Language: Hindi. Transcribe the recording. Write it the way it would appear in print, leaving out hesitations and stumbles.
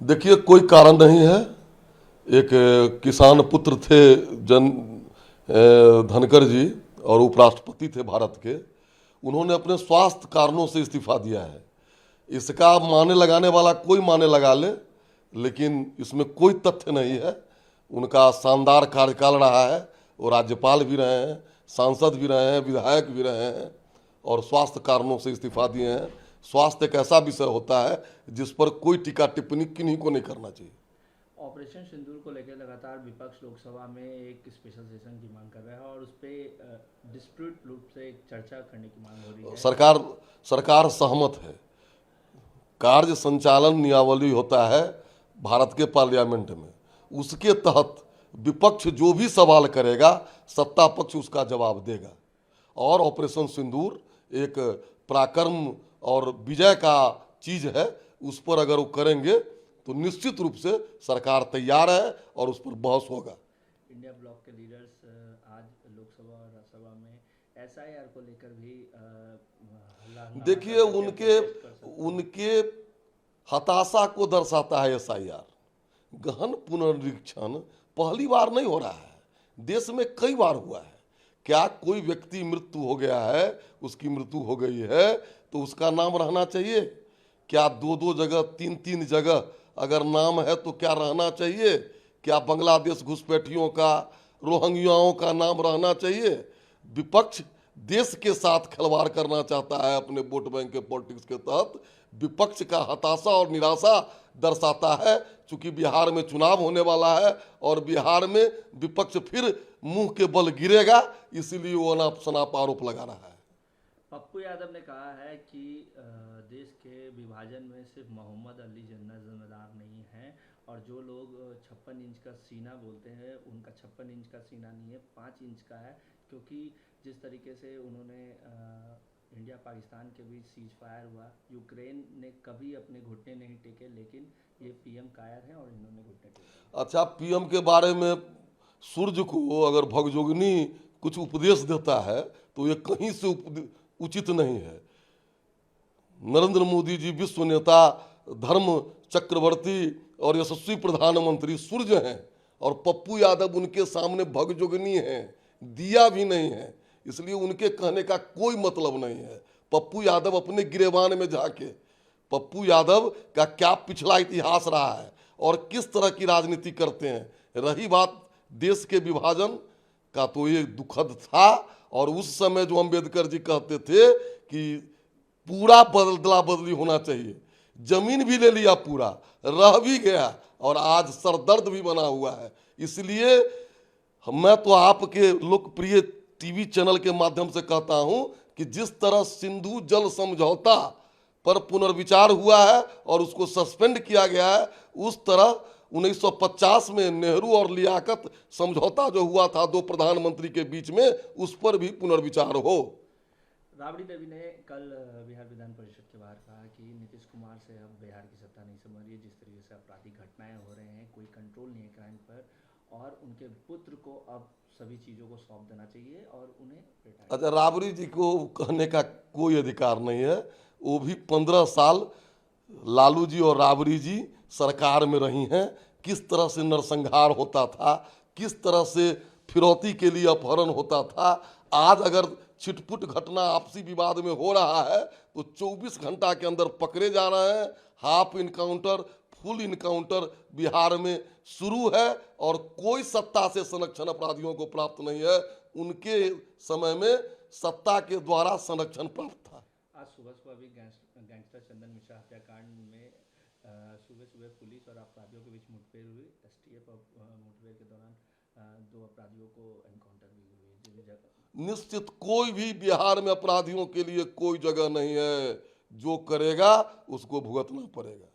देखिए, कोई कारण नहीं है। एक किसान पुत्र थे धनखड़ जी, और उपराष्ट्रपति थे भारत के। उन्होंने अपने स्वास्थ्य कारणों से इस्तीफा दिया है। इसका माने लगाने वाला कोई माने लगा ले, लेकिन इसमें कोई तथ्य नहीं है। उनका शानदार कार्यकाल रहा है, वो राज्यपाल भी रहे हैं, सांसद भी रहे हैं, विधायक भी रहे हैं, और स्वास्थ्य कारणों से इस्तीफा दिए हैं। स्वास्थ्य एक ऐसा विषय होता है जिस पर कोई टीका टिप्पणी किन्हीं को नहीं करना चाहिए। ऑपरेशन सिंदूर को लेकर लगातार विपक्ष लोकसभा में एक स्पेशल सेशन की मांग कर रहा है और उस पर डिस्प्यूट रूप से एक चर्चा करने की मांग हो रही है। सरकार सहमत है। कार्य संचालन नियमावली होता है भारत के पार्लियामेंट में, उसके तहत विपक्ष जो भी सवाल करेगा सत्ता पक्ष उसका जवाब देगा। और ऑपरेशन सिंदूर एक पराक्रम और विजय का चीज है, उस पर अगर वो करेंगे तो निश्चित रूप से सरकार तैयार है और उस पर बहस होगा। इंडिया ब्लॉक के लीडर्स आज लोकसभा और राज्यसभा में एसआईआर को लेकर भी देखिए, उनके हताशा को दर्शाता है एसआईआर। गहन पुनर्निरीक्षण पहली बार नहीं हो रहा है, देश में कई बार हुआ है। क्या कोई व्यक्ति मृत्यु हो गया है, उसकी मृत्यु हो गई है तो उसका नाम रहना चाहिए? क्या दो जगह तीन जगह अगर नाम है तो क्या रहना चाहिए? क्या बांग्लादेश घुसपैठियों का, रोहिंग्याओं का नाम रहना चाहिए? विपक्ष देश के साथ खिलवाड़ करना चाहता है अपने वोट बैंक के पॉलिटिक्स के तहत। विपक्ष का हताशा और निराशा दर्शाता है, चूंकि बिहार में चुनाव होने वाला है और बिहार में विपक्ष फिर मुंह के बल गिरेगा, इसीलिए वो अनाप आरोप लगा रहा है। पप्पू यादव ने कहा है कि देश के विभाजन में सिर्फ मोहम्मद अली जिन्ना जिम्मेदार नहीं है, और जो लोग 56 इंच का सीना बोलते हैं उनका 56 इंच का सीना नहीं है, 5 इंच का है। क्योंकि जिस तरीके से उन्होंने इंडिया पाकिस्तान के बीच सीज फायर हुआ, यूक्रेन ने कभी अपने घुटने नहीं टेके, लेकिन ये पीएम कायर हैं और इन्होंने घुटने टेके। अच्छा, पीएम के बारे में सूर्य को अगर भगजोगिनी कुछ उपदेश देता है तो ये कहीं से उचित नहीं है। नरेंद्र मोदी जी विश्व नेता, धर्म चक्रवर्ती और यशस्वी प्रधानमंत्री सूर्य हैं, और पप्पू यादव उनके सामने भगजोगिनी हैं, दिया भी नहीं है। इसलिए उनके कहने का कोई मतलब नहीं है। पप्पू यादव अपने गिरेबान में जाके, पप्पू यादव का क्या पिछला इतिहास रहा है और किस तरह की राजनीति करते हैं। रही बात देश के विभाजन का, तो ये दुखद था, और उस समय जो अंबेडकर जी कहते थे कि पूरा बदला बदली होना चाहिए, जमीन भी ले लिया, पूरा रह भी गया, और आज सरदर्द भी बना हुआ है। इसलिए मैं तो आपके लोकप्रिय टीवी चैनल के माध्यम से कहता हूं कि जिस तरह सिंधु जल समझौता पर पुनर्विचार हुआ है और उसको सस्पेंड किया गया है, उस तरह 1950 में नेहरू और लियाकत समझौता जो हुआ था दो प्रधानमंत्री के बीच में, उस पर भी पुनर्विचार हो। राबड़ी देवी ने कल बिहार विधान परिषद के बाहर कहा कि नीतीश कुमार से अब बिहार की सत्ता नहीं संभल रही है। जिस तरीके से आपराधिक घटनाएं हो रहे हैं, कोई कंट्रोल नहीं है क्राइम पर, और उनके पुत्र को अब सभी चीज़ों को सौंप देना चाहिए और उन्हें। अच्छा, राबड़ी जी को कहने का कोई अधिकार नहीं है। वो भी 15 साल लालू जी और राबड़ी जी सरकार में रही हैं। किस तरह से नरसंहार होता था, किस तरह से फिरौती के लिए अपहरण होता था। आज अगर छिटपुट घटना आपसी विवाद में हो रहा है तो 24 घंटा के अंदर पकड़े जा रहे हैं। Half encounter, full encounter Bihar में शुरू है, और कोई सत्ता से संरक्षण अपराधियों को प्राप्त नहीं है। उनके समय में सत्ता के द्वारा संरक्षण प्राप्त था। आज सुबह भी गैंगस्टर चंदन मिश्रा हत्याकांड में सुबह पुलिस और अपराधियों के बीच मुठभेड़ हुई। एसटीएफ मुठभेड़ के दौरान 2 अपराधियों को एनकाउंटर भी हुई। निश्चित कोई भी बिहार में अपराधियों के लिए कोई जगह नहीं है। जो करेगा उसको भुगतना पड़ेगा।